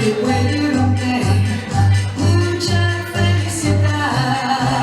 Que puede romper mucha felicidad.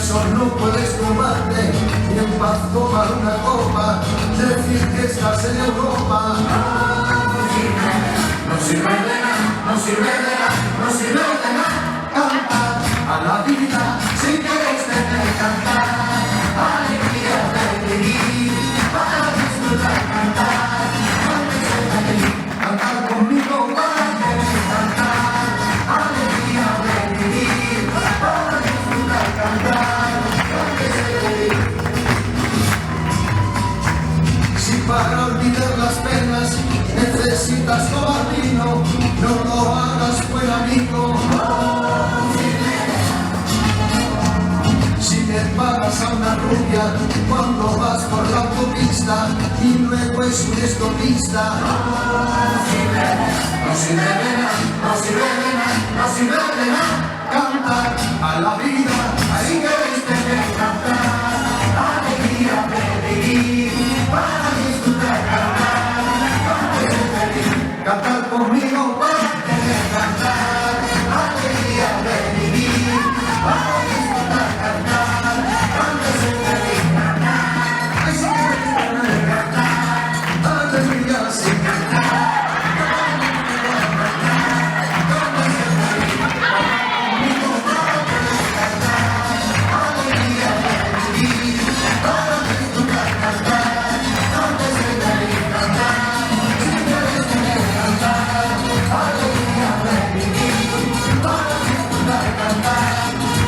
sol no puedes tomarte ni en paz tomar una copa, decir que estás en Europa. No sirve de nada, no sirve de nada, no sirve de nada. Cantar a la vida si quieres tener que cantar. Alegría de vivir para disfrutar, cantar. Cantar conmigo para querer cantar. Alegría de vivir para disfrutar, cantar. Si para olvidar las penas necesitas tomar vino, no lo hagas, buen amigo. Si te pagas a una rubia cuando vas por la autopista y luego es un estopista, no sirve de nada, no sirve de nada, no sirve de nada. Cantar a la vida, así que tener que cantar. Alegría de vivir para disfrutar, cantar. Cantar conmigo para querer cantar. Alegría de vivir para disfrutar, cantar. Cántese feliz, cantar. Ay, sí que feliz cantar. Alegría sin cantar. Cántese feliz, conmigo para querer cantar. Alegría de vivir para disfrutar, cantar.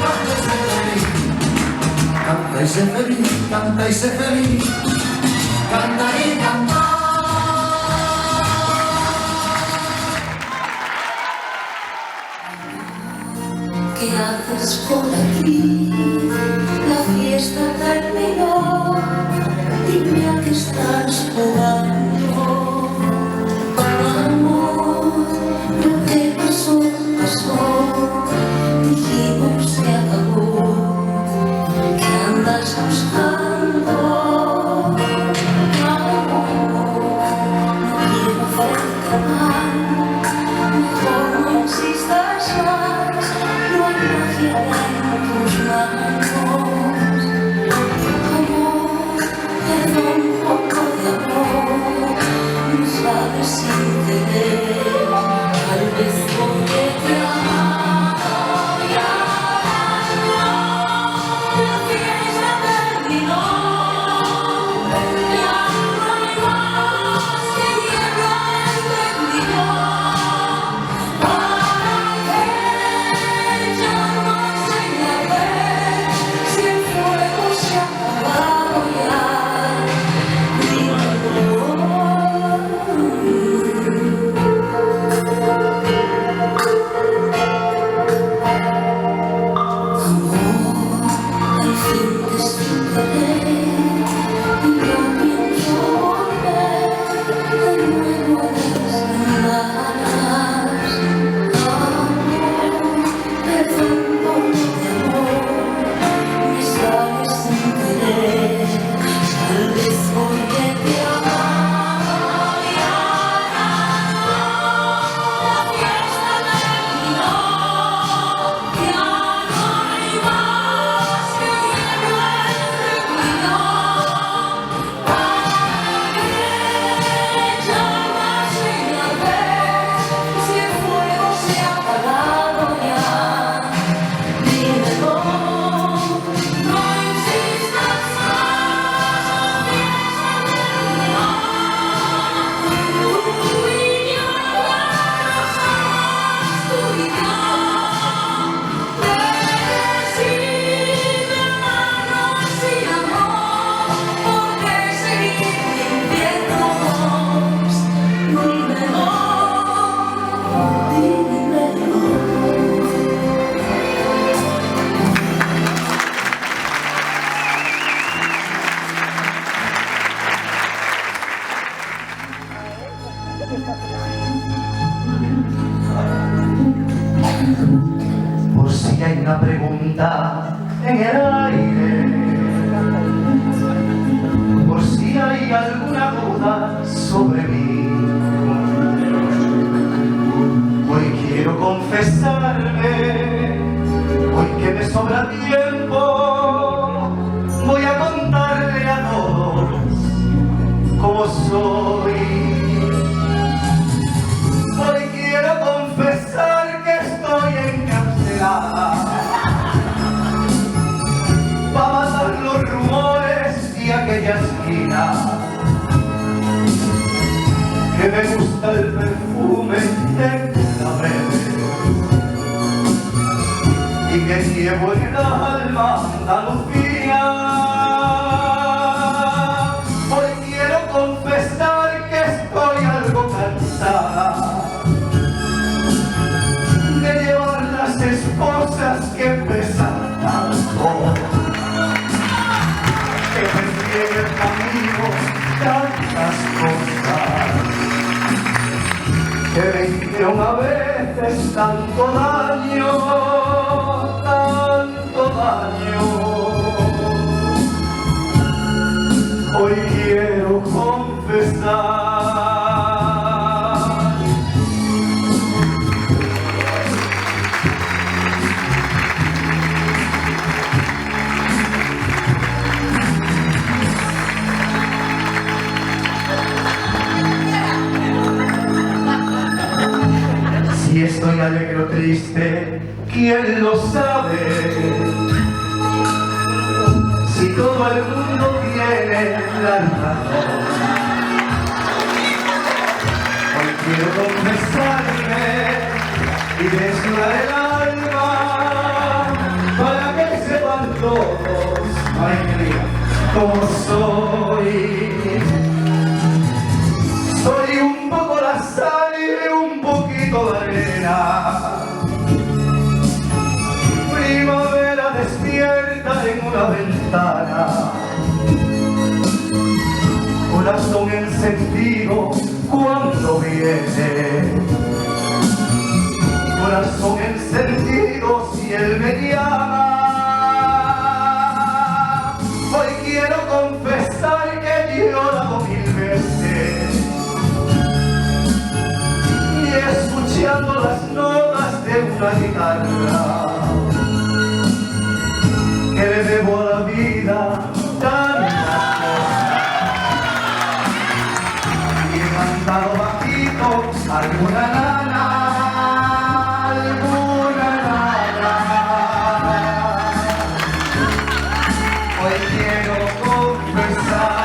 Cántese feliz, cantar. Canta y sé feliz, canta y sé feliz, canta y canta. ¿Qué haces por aquí? La fiesta terminó. Dime a qué estás jugando. Amor, lo que pasó, pasó. Dijimos se acabó. ¿Qué andas buscando? Amor, no quiero hacerte mal. Mejor no insistas más. No hay magia en tus manos. Amor, perdón, un poco de amor. No sabes sin querer. Tal vez porque te amo. Por si hay una pregunta en el aire, por si hay alguna duda sobre mí, hoy quiero confesarme, hoy que me sobra tiempo. y que llevo en el alma Andalucía. Hoy quiero confesar que estoy algo cansada de llevar las esposas que pesan tanto, que me tiene el camino tantas cosas, que me hicieron a veces tanto daño, tanto daño. Hoy quiero confesar si estoy alegre o triste, ¿quién lo sabe? Si todo el mundo tiene la razón. Hoy quiero confesarme y desnudar el alma para que sepan todos, ay mía, cómo soy. Soy un poco la sal y un poquito de arena. Primavera despierta en una ventana. Corazón encendido cuando viene. Corazón encendido si él me llama. Hoy quiero confesar que he llorado 1000 veces. Y escuchando las notas de una guitarra, que le debo a la vida tantas cosas. Y he cantado bajito alguna nana, alguna nana. Hoy quiero confesar,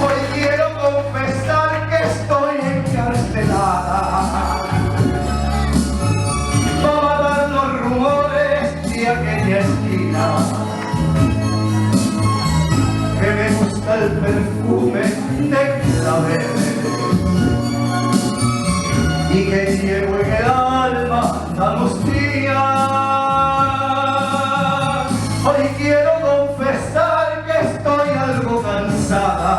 hoy quiero confesar que estoy encarcelada. Aquella esquina, que me gusta el perfume de claveles y que llevo en el alma Andalucía. Hoy quiero confesar que estoy algo cansada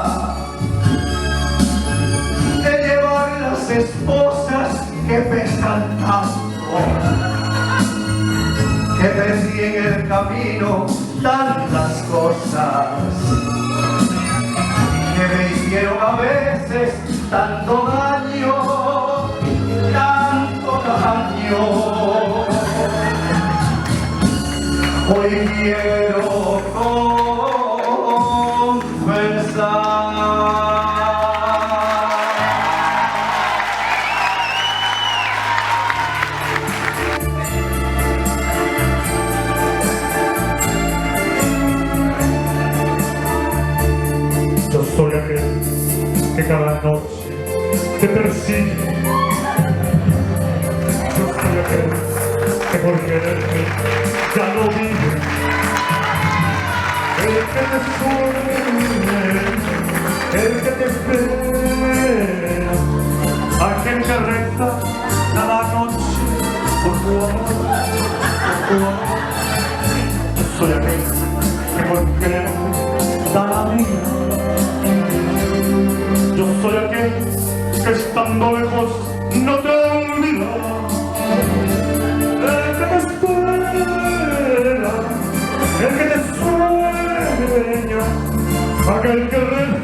de llevar las esposas que pesan tanto, que perdí en el camino tantas cosas, que me hicieron a veces tanto daño, tanto daño. Hoy quiero confesar. Yo soy aquel que cada noche te persigue. Yo soy aquel que por quererte ya no vive. El que te sueña, el que te espera, aquel que reza cada noche por tu amor, por tu amor. Yo soy aquel que por quererte da la vida. Yo soy aquel que estando lejos no te olvida, el que te espera, el que te sueña, aquel que reza